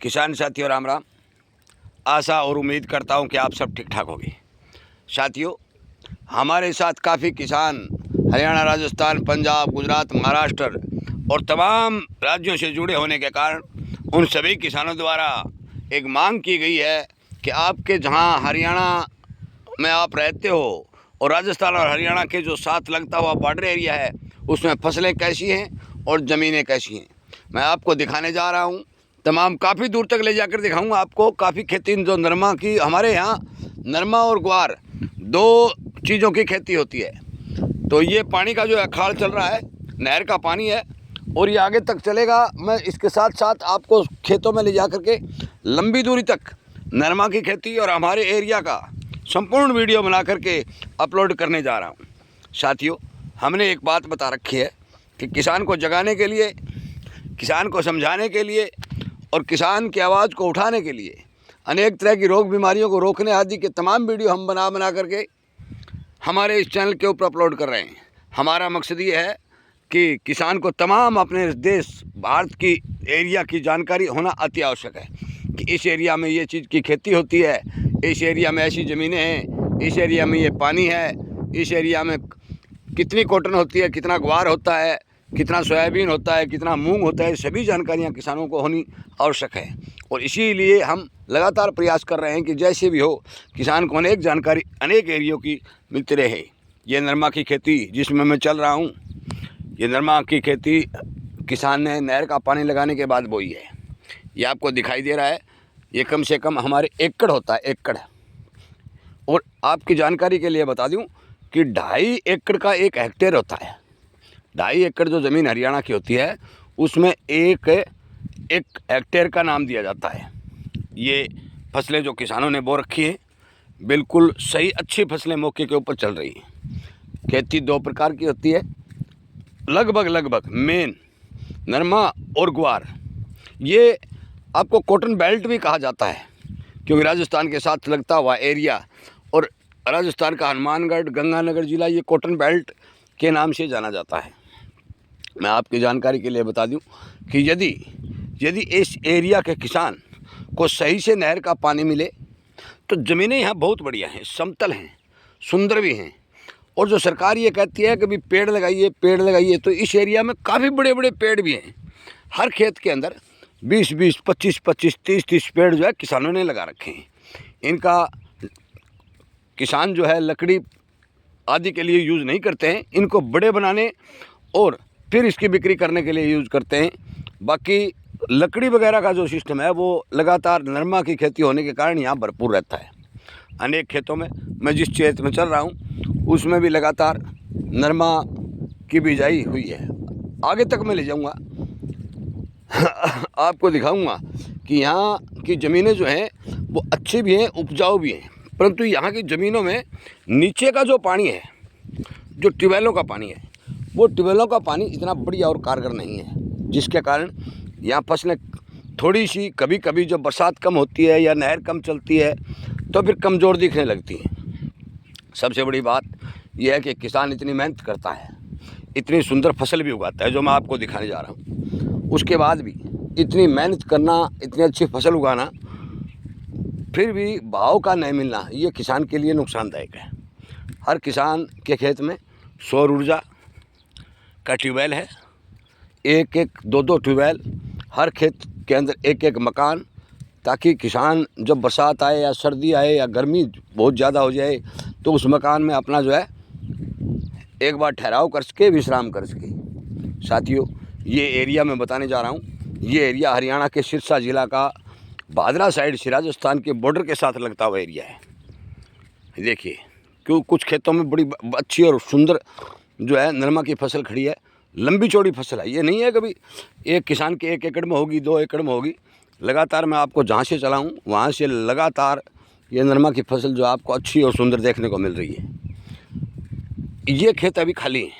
किसान साथियों राम राम। आशा और उम्मीद करता हूं कि आप सब ठीक ठाक होंगे। साथियों, हमारे साथ काफ़ी किसान हरियाणा, राजस्थान, पंजाब, गुजरात, महाराष्ट्र और तमाम राज्यों से जुड़े होने के कारण उन सभी किसानों द्वारा एक मांग की गई है कि आपके जहां हरियाणा में आप रहते हो और राजस्थान और हरियाणा के जो साथ लगता हुआ बॉर्डर एरिया है उसमें फसलें कैसी हैं और ज़मीनें कैसी हैं। मैं आपको दिखाने जा रहा हूं। तमाम काफ़ी दूर तक ले जाकर दिखाऊंगा आपको। काफ़ी खेती जो नरमा की, हमारे यहाँ नरमा और ग्वार दो चीज़ों की खेती होती है। तो ये पानी का जो अखाड़ चल रहा है, नहर का पानी है और ये आगे तक चलेगा। मैं इसके साथ साथ आपको खेतों में ले जा कर के लंबी दूरी तक नरमा की खेती और हमारे एरिया का संपूर्ण वीडियो बना करके अपलोड करने जा रहा हूँ। साथियों, हमने एक बात बता रखी है कि किसान को जगाने के लिए, किसान को समझाने के लिए और किसान की आवाज़ को उठाने के लिए अनेक तरह की रोग बीमारियों को रोकने आदि के तमाम वीडियो हम बना करके हमारे इस चैनल के ऊपर अपलोड कर रहे हैं। हमारा मकसद ये है कि किसान को तमाम अपने देश भारत की एरिया की जानकारी होना अति आवश्यक है कि इस एरिया में ये चीज़ की खेती होती है, इस एरिया में ऐसी ज़मीनें हैं, इस एरिया में ये पानी है, इस एरिया में कितनी कॉटन होती है, कितना ग्वार होता है, कितना सोयाबीन होता है, कितना मूंग होता है। सभी जानकारियां किसानों को होनी आवश्यक है और इसीलिए हम लगातार प्रयास कर रहे हैं कि जैसे भी हो किसान को अनेक जानकारी अनेक एरियो की मिलती रहे। ये नरमा की खेती जिसमें मैं चल रहा हूँ, ये नरमा की खेती किसान ने नहर का पानी लगाने के बाद बोई है। ये आपको दिखाई दे रहा है। ये कम से कम हमारे एकड़ होता है, एकड़। और आपकी जानकारी के लिए बता दूं कि 2.5 एकड़ का 1 हेक्टेयर होता है। 2.5 एकड़ जो ज़मीन हरियाणा की होती है उसमें एक हेक्टेयर का नाम दिया जाता है। ये फसलें जो किसानों ने बो रखी हैं बिल्कुल सही, अच्छी फसलें मौके के ऊपर चल रही हैं। खेती 2 प्रकार की होती है लगभग मेन नरमा और ग्वार। ये आपको कॉटन बेल्ट भी कहा जाता है क्योंकि राजस्थान के साथ लगता हुआ एरिया और राजस्थान का हनुमानगढ़, गंगानगर ज़िला ये कॉटन बेल्ट के नाम से जाना जाता है। मैं आपकी जानकारी के लिए बता दूं कि यदि इस एरिया के किसान को सही से नहर का पानी मिले तो ज़मीनें यहाँ बहुत बढ़िया हैं, समतल हैं, सुंदर भी हैं। और जो सरकार ये कहती है कि भी पेड़ लगाइए, तो इस एरिया में काफ़ी बड़े बड़े पेड़ भी हैं। हर खेत के अंदर 20-20, 25-25, 30-30 पेड़ जो है किसानों ने लगा रखे हैं। इनका किसान जो है लकड़ी आदि के लिए यूज़ नहीं करते हैं, इनको बड़े बनाने और फिर इसकी बिक्री करने के लिए यूज़ करते हैं। बाकी लकड़ी वगैरह का जो सिस्टम है वो लगातार नरमा की खेती होने के कारण यहाँ भरपूर रहता है। अनेक खेतों में, मैं जिस क्षेत्र में चल रहा हूँ उसमें भी लगातार नरमा की बिजाई हुई है। आगे तक मैं ले जाऊँगा आपको दिखाऊँगा कि यहाँ की ज़मीनें जो हैं वो अच्छी भी हैं, उपजाऊ भी हैं। परंतु यहाँ की ज़मीनों में नीचे का जो पानी है, जो ट्यूबवेलों का पानी है, वो ट्यूबवेलों का पानी इतना बढ़िया और कारगर नहीं है, जिसके कारण यहाँ फसलें थोड़ी सी कभी कभी जब बरसात कम होती है या नहर कम चलती है तो फिर कमज़ोर दिखने लगती है। सबसे बड़ी बात यह है कि किसान इतनी मेहनत करता है, इतनी सुंदर फसल भी उगाता है जो मैं आपको दिखाने जा रहा हूँ, उसके बाद भी इतनी मेहनत करना, इतनी अच्छी फसल उगाना, फिर भी भाव का नहीं मिलना, ये किसान के लिए नुकसानदायक है। हर किसान के खेत में सौर ऊर्जा का ट्यूबवेल है, 1-1, 2-2 ट्यूबवेल, हर खेत के अंदर 1-1 मकान, ताकि किसान जब बरसात आए या सर्दी आए या गर्मी बहुत ज़्यादा हो जाए तो उस मकान में अपना जो है एक बार ठहराव कर सके, विश्राम कर सके। साथियों, ये एरिया मैं बताने जा रहा हूँ, ये एरिया हरियाणा के सिरसा ज़िला का भादरा साइड से राजस्थान के बॉर्डर के साथ लगता हुआ एरिया है। देखिए, क्यों कुछ खेतों में बड़ी अच्छी और सुंदर जो है नरमा की फसल खड़ी है, लंबी चौड़ी फसल है। ये नहीं है कभी एक किसान के 1 एकड़ में होगी, 2 एकड़ में होगी। लगातार मैं आपको जहाँ से चलाऊँ वहाँ से लगातार ये नरमा की फसल जो आपको अच्छी और सुंदर देखने को मिल रही है। ये खेत अभी खाली हैं,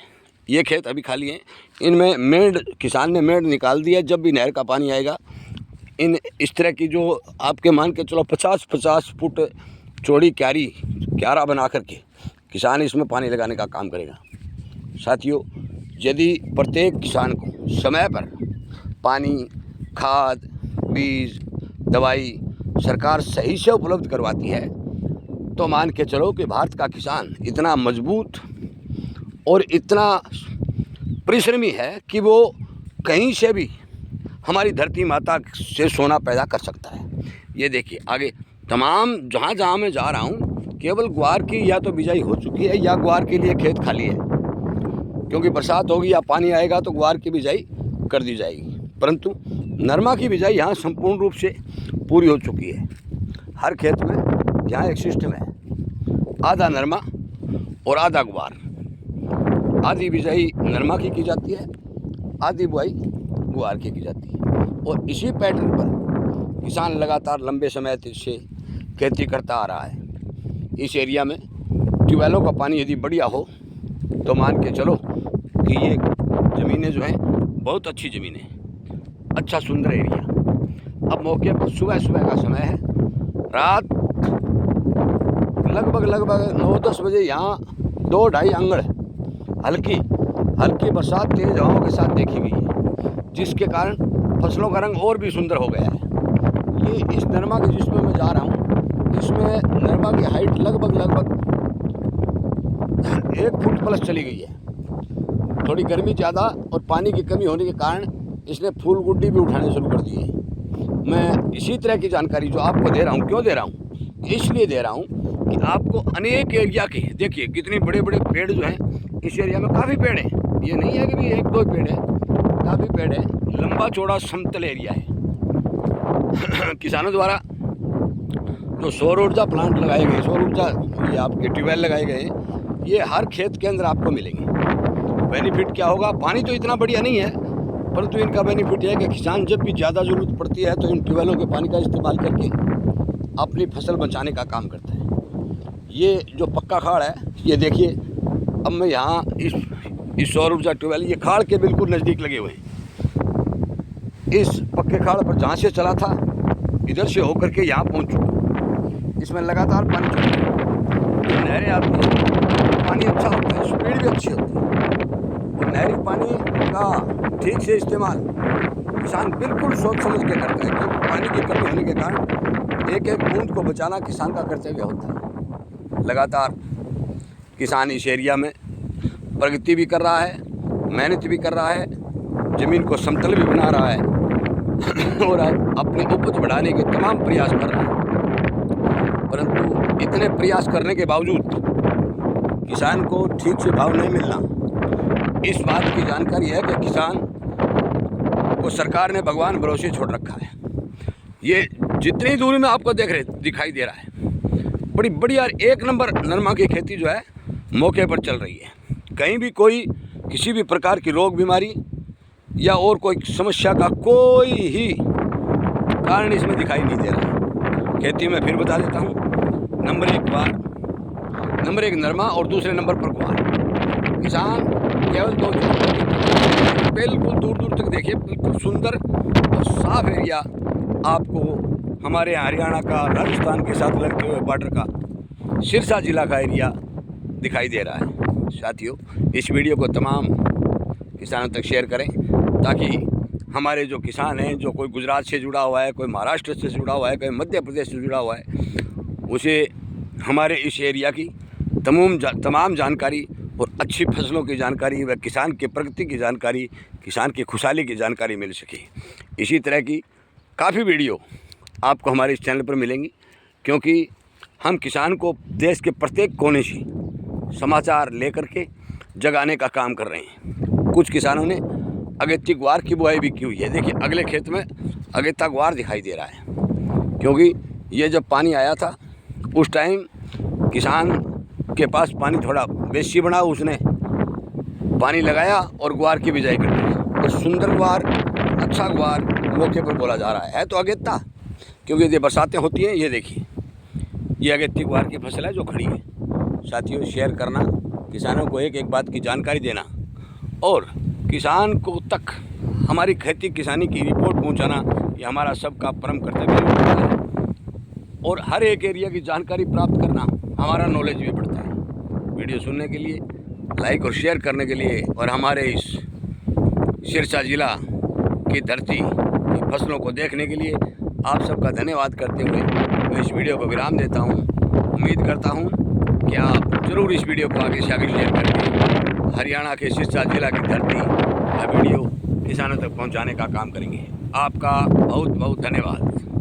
ये खेत अभी खाली हैं। इनमें मेड़, किसान ने मेड़ निकाल दिया। जब भी नहर का पानी आएगा इन इस तरह की जो आपके मान के चलो 50-50 फुट चौड़ी क्यारा बना करके किसान इसमें पानी लगाने का काम करेगा। साथियों, यदि प्रत्येक किसान को समय पर पानी, खाद, बीज, दवाई सरकार सही से उपलब्ध करवाती है, तो मान के चलो कि भारत का किसान इतना मजबूत और इतना परिश्रमी है कि वो कहीं से भी हमारी धरती माता से सोना पैदा कर सकता है। ये देखिए आगे तमाम जहाँ जहाँ मैं जा रहा हूँ, केवल ग्वार की या तो बिजाई हो चुकी है या ग्वार के लिए खेत खाली है, क्योंकि बरसात होगी या पानी आएगा तो ग्वार की बिजाई कर दी जाएगी। परंतु नरमा की बिजाई यहाँ संपूर्ण रूप से पूरी हो चुकी है। हर खेत में यहाँ एक सिस्टम है, आधा नरमा और आधा ग्वार। आधी बिजाई नरमा की जाती है, आधी बुआई ग्वार की जाती है। और इसी पैटर्न पर किसान लगातार लंबे समय से खेती करता आ रहा है। इस एरिया में ट्यूबवेलों का पानी यदि बढ़िया हो तो मान के चलो कि ये ज़मीनें जो हैं बहुत अच्छी ज़मीनें, अच्छा सुंदर एरिया। अब मौके पर सुबह सुबह का समय है, रात लगभग 9-10 बजे यहाँ 2-2.5 अंगड़ हल्की बरसात तेज हवाओं के साथ देखी गई है, जिसके कारण फसलों का रंग और भी सुंदर हो गया है। ये इस नरमा के जिसमें मैं जा रहा हूँ, इसमें नरमा की हाइट लगभग 1 फुट प्लस चली गई है। थोड़ी गर्मी ज़्यादा और पानी की कमी होने के कारण इसने फूल गुड्डी भी उठाने शुरू कर दी है। मैं इसी तरह की जानकारी जो आपको दे रहा हूँ, क्यों दे रहा हूँ, इसलिए दे रहा हूँ कि आपको अनेक एरिया के देखिए कितने बड़े बड़े पेड़ जो हैं इस एरिया में, काफ़ी पेड़ हैं। ये नहीं है कि भी 1-2 पेड़ है, काफ़ी पेड़ है। लंबा चौड़ा समतल एरिया है। किसानों द्वारा जो सौर ऊर्जा प्लांट लगाए गए, सौर ऊर्जा ये आपके ट्यूबवेल लगाए गए हैं, ये हर खेत के अंदर आपको मिलेंगे। बेनिफिट क्या होगा, पानी तो इतना बढ़िया नहीं है, परंतु इनका बेनिफिट है कि किसान जब भी ज़्यादा ज़रूरत पड़ती है तो इन ट्यूबवेलों के पानी का इस्तेमाल करके अपनी फसल बचाने का काम करता है। ये जो पक्का खाड़ है, ये देखिए, अब मैं यहाँ इस सौर ऊर्जा ट्यूबवेल, ये खाड़ के बिल्कुल नज़दीक लगे हुए हैं। इस पक्के खाड़ पर जहाँ से चला था इधर से होकर के यहाँ पहुँच चुका। इसमें लगातार पानी चल रहा है, नहरें आती हैं, पानी अच्छा होता है, स्पीड भी अच्छी होती है। और नहरी पानी का ठीक से इस्तेमाल किसान बिल्कुल सोच समझ के करता है, क्योंकि पानी की कमी होने के कारण एक एक बूंद को बचाना किसान का कर्तव्य होता है। लगातार किसान इस एरिया में प्रगति भी कर रहा है, मेहनत भी कर रहा है, ज़मीन को समतल भी बना रहा है और अपनी उपज बढ़ाने के तमाम प्रयास कर रहा है। परंतु इतने प्रयास करने के बावजूद किसान को ठीक से भाव नहीं मिलना, इस बात की जानकारी है कि किसान को सरकार ने भगवान भरोसे छोड़ रखा है। ये जितनी दूरी में आपको दिखाई दे रहा है, बड़ी बढ़िया 1 नंबर नरमा की खेती जो है मौके पर चल रही है। कहीं भी कोई किसी भी प्रकार की रोग बीमारी या और कोई समस्या का कोई ही कारण इसमें दिखाई नहीं दे रहा। खेती में फिर बता देता हूँ, नंबर 1 नरमा और दूसरे नंबर पर ग्वार। किसान केवल 2 बिल्कुल दूर दूर तक देखिए, बिल्कुल सुंदर और साफ एरिया आपको हमारे हरियाणा का, राजस्थान के साथ लगते हुए बॉर्डर का सिरसा जिला का एरिया दिखाई दे रहा है। साथियों, इस वीडियो को तमाम किसानों तक शेयर करें, ताकि हमारे जो किसान हैं, जो कोई गुजरात से जुड़ा हुआ है, कोई महाराष्ट्र से जुड़ा हुआ है, कोई मध्य प्रदेश से जुड़ा हुआ है, उसे हमारे इस एरिया की तमाम जानकारी और अच्छी फसलों की जानकारी व किसान की प्रगति की जानकारी, किसान की खुशहाली की जानकारी मिल सके। इसी तरह की काफ़ी वीडियो आपको हमारे इस चैनल पर मिलेंगी, क्योंकि हम किसान को देश के प्रत्येक कोने से समाचार लेकर के जगाने का काम कर रहे हैं। कुछ किसानों ने अगेती ग्वार की बुआई भी की हुई है। देखिए अगले खेत में अगेता ग्वार दिखाई दे रहा है, क्योंकि ये जब पानी आया था उस टाइम किसान के पास पानी थोड़ा बेसी बना, उसने पानी लगाया और ग्वार की बिजाई कर दी। और सुंदर ग्वार, अच्छा ग्वार मौके पर बोला जा रहा है तो अगेता, क्योंकि ये बरसातें होती हैं। ये देखिए, ये अगेती ग्वार की फसल है जो खड़ी है। साथियों, शेयर करना, किसानों को एक एक बात की जानकारी देना और किसान को तक हमारी खेती किसानी की रिपोर्ट पहुंचाना, ये हमारा सबका परम कर्तव्य है। और हर एक एरिया की जानकारी प्राप्त करना, हमारा नॉलेज भी बढ़ता है। वीडियो सुनने के लिए, लाइक और शेयर करने के लिए, और हमारे इस सिरसा जिला की धरती की फसलों को देखने के लिए आप सबका धन्यवाद करते हुए मैं इस वीडियो को विराम देता हूँ। उम्मीद करता हूँ कि आप ज़रूर इस वीडियो को आगे से आगे शेयर करके हरियाणा के सिरसा जिला की धरती का वीडियो किसानों तक पहुँचाने का काम करेंगे। आपका बहुत बहुत धन्यवाद।